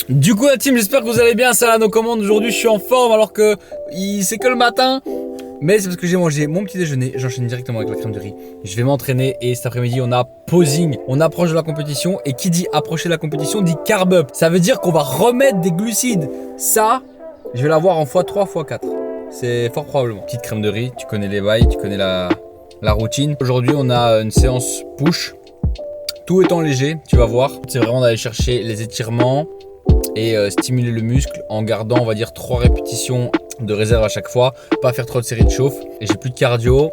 Du coup la team, j'espère que vous allez bien, ça là nos commandes. Aujourd'hui je suis en forme alors que c'est que le matin. Mais c'est parce que j'ai mangé mon petit déjeuner, j'enchaîne directement avec la crème de riz. Je vais m'entraîner et cet après-midi on a posing. On approche de la compétition et qui dit approcher de la compétition dit carb up. Ça veut dire qu'on va remettre des glucides. Ça, je vais l'avoir en x3, x4. C'est fort probablement. Petite crème de riz, tu connais les bails, tu connais la routine. Aujourd'hui on a une séance push. Tout étant léger, tu vas voir. C'est vraiment d'aller chercher les étirements et stimuler le muscle en gardant on va dire 3 répétitions de réserve à chaque fois, pas faire trop de séries de chauffe. Et j'ai plus de cardio,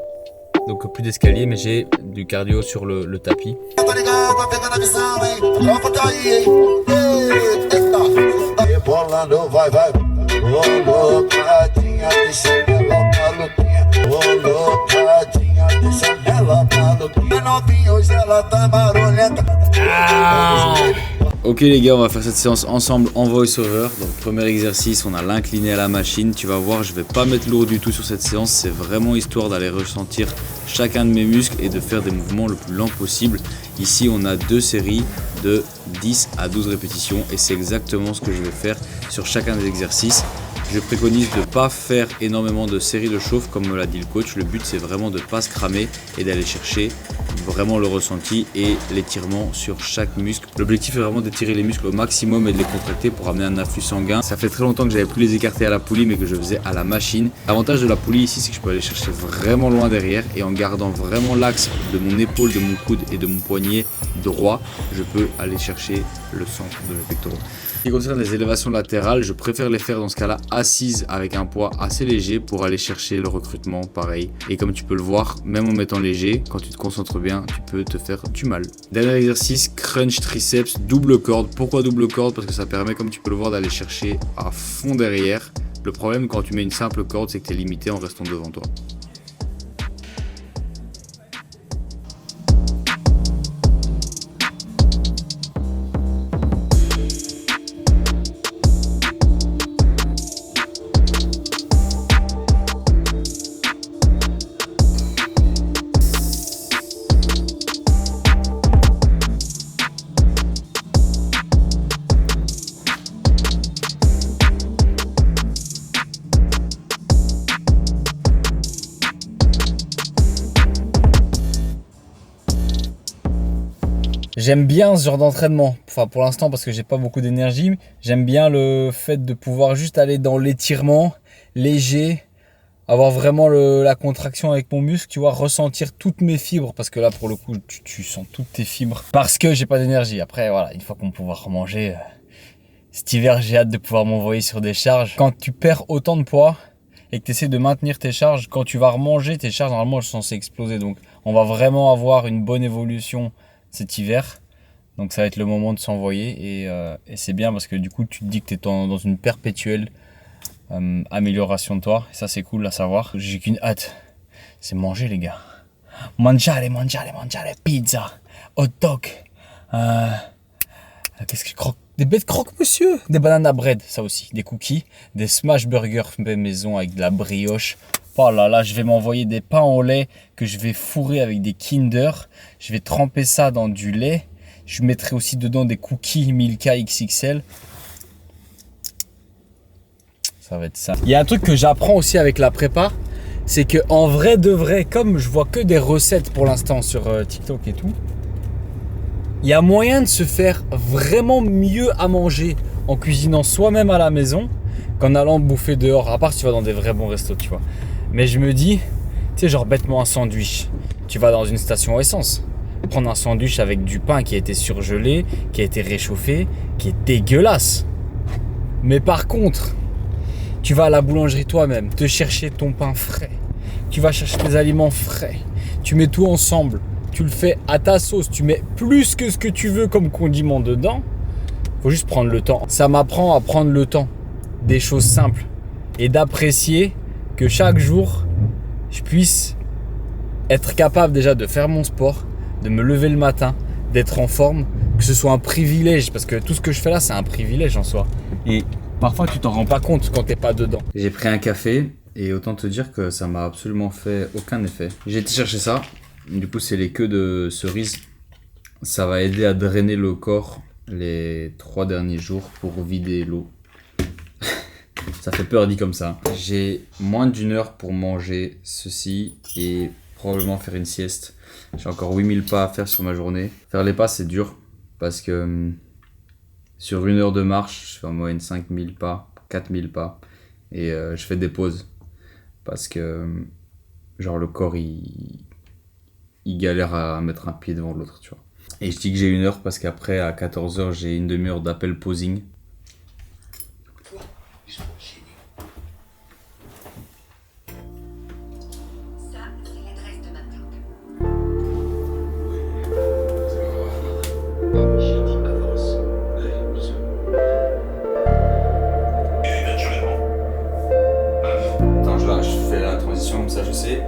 donc plus d'escalier, mais j'ai du cardio sur le tapis. Ok les gars, on va faire cette séance ensemble en voice-over. Donc premier exercice, on a l'incliné à la machine. Tu vas voir, je vais pas mettre lourd du tout sur cette séance. C'est vraiment histoire d'aller ressentir chacun de mes muscles et de faire des mouvements le plus lent possible. Ici on a 2 séries de 10 à 12 répétitions et c'est exactement ce que je vais faire sur chacun des exercices. Je préconise de ne pas faire énormément de séries de chauffe comme me l'a dit le coach. Le but c'est vraiment de ne pas se cramer et d'aller chercher vraiment le ressenti et l'étirement sur chaque muscle. L'objectif est vraiment d'étirer les muscles au maximum et de les contracter pour amener un afflux sanguin. Ça fait très longtemps que j'avais plus les écarter à la poulie mais que je faisais à la machine. L'avantage de la poulie ici c'est que je peux aller chercher vraiment loin derrière et en gardant vraiment l'axe de mon épaule, de mon coude et de mon poignet droit, je peux aller chercher le centre de mes pectoraux. En ce qui concerne les élévations latérales, je préfère les faire dans ce cas-là assises avec un poids assez léger pour aller chercher le recrutement pareil. Et comme tu peux le voir, même en mettant léger, quand tu te concentres bien, tu peux te faire du mal. Dernier exercice, crunch triceps, double corde. Pourquoi double corde? Parce que ça permet, comme tu peux le voir, d'aller chercher à fond derrière. Le problème quand tu mets une simple corde, c'est que tu es limité en restant devant toi. J'aime bien ce genre d'entraînement, enfin pour l'instant parce que j'ai pas beaucoup d'énergie, j'aime bien le fait de pouvoir juste aller dans l'étirement léger, avoir vraiment la contraction avec mon muscle, tu vois, ressentir toutes mes fibres parce que là pour le coup tu sens toutes tes fibres parce que j'ai pas d'énergie. Après voilà, une fois qu'on pourra remanger, cet hiver j'ai hâte de pouvoir m'envoyer sur des charges. Quand tu perds autant de poids et que tu essaies de maintenir tes charges, quand tu vas remanger tes charges normalement elles sont censées exploser, donc on va vraiment avoir une bonne évolution cet hiver. Donc ça va être le moment de s'envoyer et c'est bien parce que du coup tu te dis que tu es dans une perpétuelle amélioration de toi. Et ça c'est cool à savoir. J'ai qu'une hâte, c'est manger les gars. Mangiare, pizza, hot dog. Qu'est-ce que je croque? Des bêtes croque monsieur. Des banana bread, ça aussi. Des cookies, des smash burgers fait maison avec de la brioche. Oh là là, je vais m'envoyer des pains au lait que je vais fourrer avec des Kinder. Je vais tremper ça dans du lait. Je mettrai aussi dedans des cookies Milka XXL. Ça va être ça. Il y a un truc que j'apprends aussi avec la prépa, c'est que en vrai de vrai, comme je vois que des recettes pour l'instant sur TikTok et tout, il y a moyen de se faire vraiment mieux à manger en cuisinant soi-même à la maison qu'en allant bouffer dehors. À part si tu vas dans des vrais bons restos, tu vois. Mais je me dis, tu sais, genre bêtement un sandwich. Tu vas dans une station essence, prendre un sandwich avec du pain qui a été surgelé, qui a été réchauffé, qui est dégueulasse. Mais par contre, tu vas à la boulangerie toi-même, te chercher ton pain frais. Tu vas chercher tes aliments frais. Tu mets tout ensemble. Tu le fais à ta sauce. Tu mets plus que ce que tu veux comme condiment dedans. Faut juste prendre le temps. Ça m'apprend à prendre le temps des choses simples et d'apprécier que chaque jour, je puisse être capable déjà de faire mon sport, de me lever le matin, d'être en forme, que ce soit un privilège, parce que tout ce que je fais là, c'est un privilège en soi. Et parfois, tu t'en rends pas compte quand t'es pas dedans. J'ai pris un café et autant te dire que ça m'a absolument fait aucun effet. J'ai été chercher ça, du coup c'est les queues de cerises. Ça va aider à drainer le corps les 3 derniers jours pour vider l'eau. Ça fait peur dit comme ça. J'ai moins d'1 heure pour manger ceci et probablement faire une sieste. J'ai encore 8000 pas à faire sur ma journée. Faire les pas c'est dur parce que sur 1 heure de marche, je fais en moyenne 5000 pas, 4000 pas et je fais des pauses parce que genre le corps il galère à mettre un pied devant l'autre, tu vois. Et je dis que j'ai 1 heure parce qu'après à 14 heures j'ai une demi-heure d'appel posing. Comme ça je sais.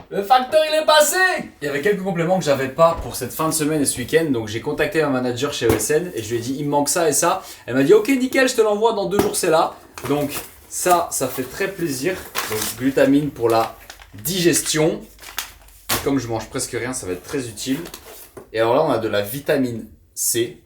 Le facteur il est passé. Il y avait quelques compléments que j'avais pas pour cette fin de semaine et ce week-end, donc j'ai contacté ma manager chez ESN et je lui ai dit il me manque ça et ça. Elle m'a dit ok nickel, je te l'envoie dans 2 jours, c'est là. Donc ça fait très plaisir. Donc glutamine pour la digestion. Et comme je mange presque rien, ça va être très utile. Et alors là on a de la vitamine C.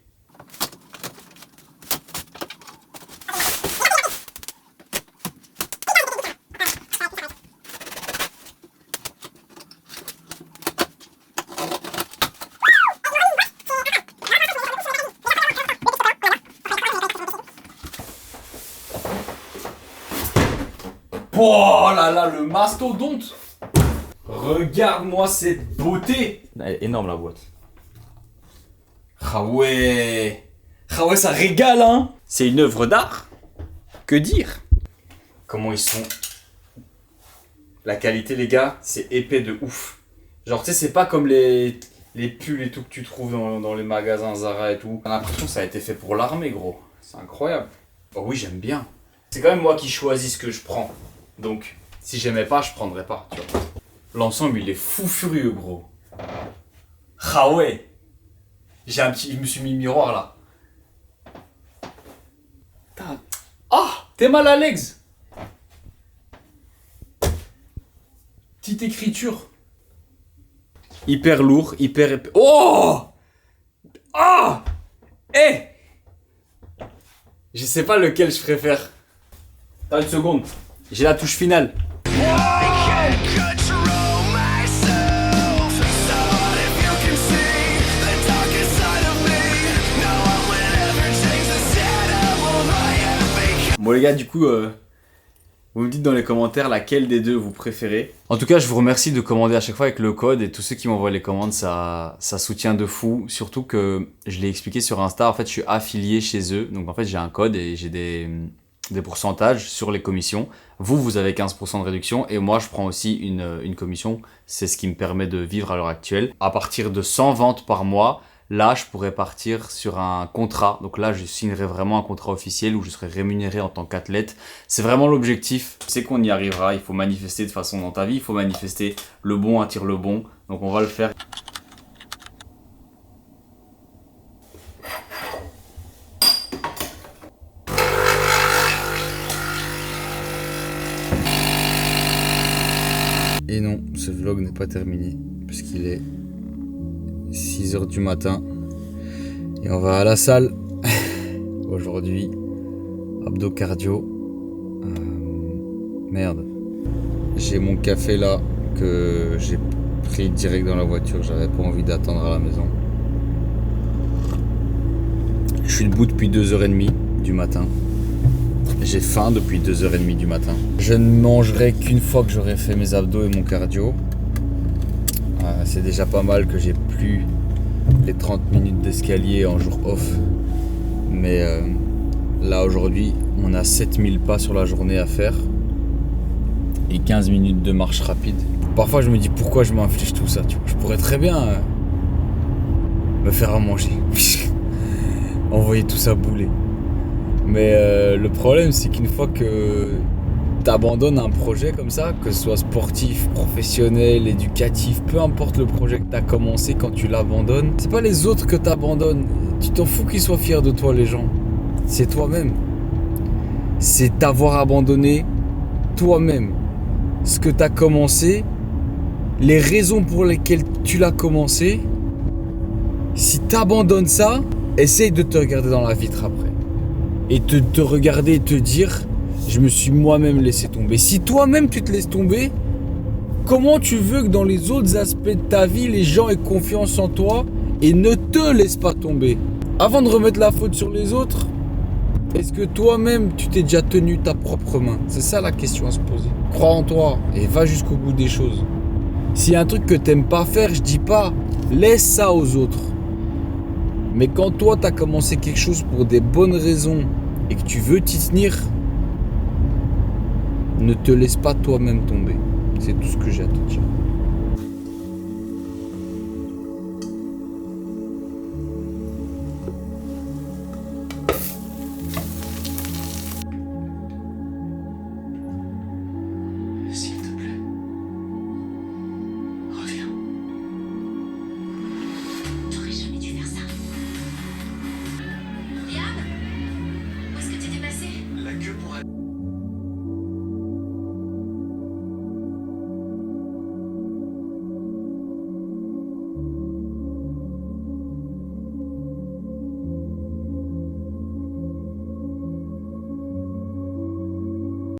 Oh là là, le mastodonte! Regarde-moi cette beauté! Elle est énorme la boîte. Ah ouais! Ah ouais, ça régale hein! C'est une œuvre d'art! Que dire? Comment ils sont? La qualité les gars, c'est épais de ouf. Genre tu sais, c'est pas comme les pulls et tout que tu trouves dans les magasins Zara et tout. J'ai l'impression que ça a été fait pour l'armée gros. C'est incroyable. Oh oui, j'aime bien. C'est quand même moi qui choisis ce que je prends. Donc, si j'aimais pas, je prendrais pas, tu vois. L'ensemble, il est fou furieux, gros. Ah ouais. Je me suis mis miroir, là. Ah, t'es mal à l'aise. Petite écriture. Hyper lourd, hyper épais. Oh. Ah. Eh. Je sais pas lequel je préfère. Attends une seconde. J'ai la touche finale. Bon les gars, du coup, vous me dites dans les commentaires laquelle des deux vous préférez. En tout cas, je vous remercie de commander à chaque fois avec le code et tous ceux qui m'envoient les commandes, ça soutient de fou. Surtout que, je l'ai expliqué sur Insta, en fait je suis affilié chez eux. Donc en fait j'ai un code et j'ai des pourcentages sur les commissions. Vous avez 15% de réduction et moi je prends aussi une commission. C'est ce qui me permet de vivre à l'heure actuelle. À partir de 100 ventes par mois, là je pourrais partir sur un contrat. Donc là je signerai vraiment un contrat officiel où je serai rémunéré en tant qu'athlète. C'est vraiment l'objectif. Je sais qu'on y arrivera. Il faut manifester de façon dans ta vie. Il faut manifester le bon attire le bon. Donc on va le faire. Et non, ce vlog n'est pas terminé, puisqu'il est 6 h du matin. Et on va à la salle. Aujourd'hui, abdos cardio. Merde. J'ai mon café là, que j'ai pris direct dans la voiture. J'avais pas envie d'attendre à la maison. Je suis debout depuis 2h30 du matin. J'ai faim depuis 2h30 du matin. Je ne mangerai qu'une fois que j'aurai fait mes abdos et mon cardio. C'est déjà pas mal que j'ai plus les 30 minutes d'escalier en jour off. Mais là aujourd'hui, on a 7000 pas sur la journée à faire. Et 15 minutes de marche rapide. Parfois je me dis pourquoi je m'inflige tout ça, tu vois. Je pourrais très bien me faire à manger. Envoyer tout ça bouler. Mais le problème c'est qu'une fois que t'abandonnes un projet comme ça, que ce soit sportif, professionnel, éducatif, peu importe le projet que t'as commencé, quand tu l'abandonnes, c'est pas les autres que t'abandonnes. Tu t'en fous qu'ils soient fiers de toi les gens. C'est toi-même. C'est t'avoir abandonné toi-même. Ce que t'as commencé, les raisons pour lesquelles tu l'as commencé. Si t'abandonnes ça, essaye de te regarder dans la vitre après. Et te regarder et te dire, je me suis moi-même laissé tomber. Si toi-même tu te laisses tomber, comment tu veux que dans les autres aspects de ta vie, les gens aient confiance en toi et ne te laissent pas tomber? Avant de remettre la faute sur les autres, est-ce que toi-même tu t'es déjà tenu ta propre main? C'est ça la question à se poser. Crois en toi et va jusqu'au bout des choses. S'il y a un truc que t'aimes pas faire, je dis pas, laisse ça aux autres. Mais quand toi t'as commencé quelque chose pour des bonnes raisons et que tu veux t'y tenir, ne te laisse pas toi-même tomber. C'est tout ce que j'ai à te dire. S'il te plaît, reviens. J'aurais jamais dû faire ça. Liam, où est-ce que t'étais passé? La queue pour aller.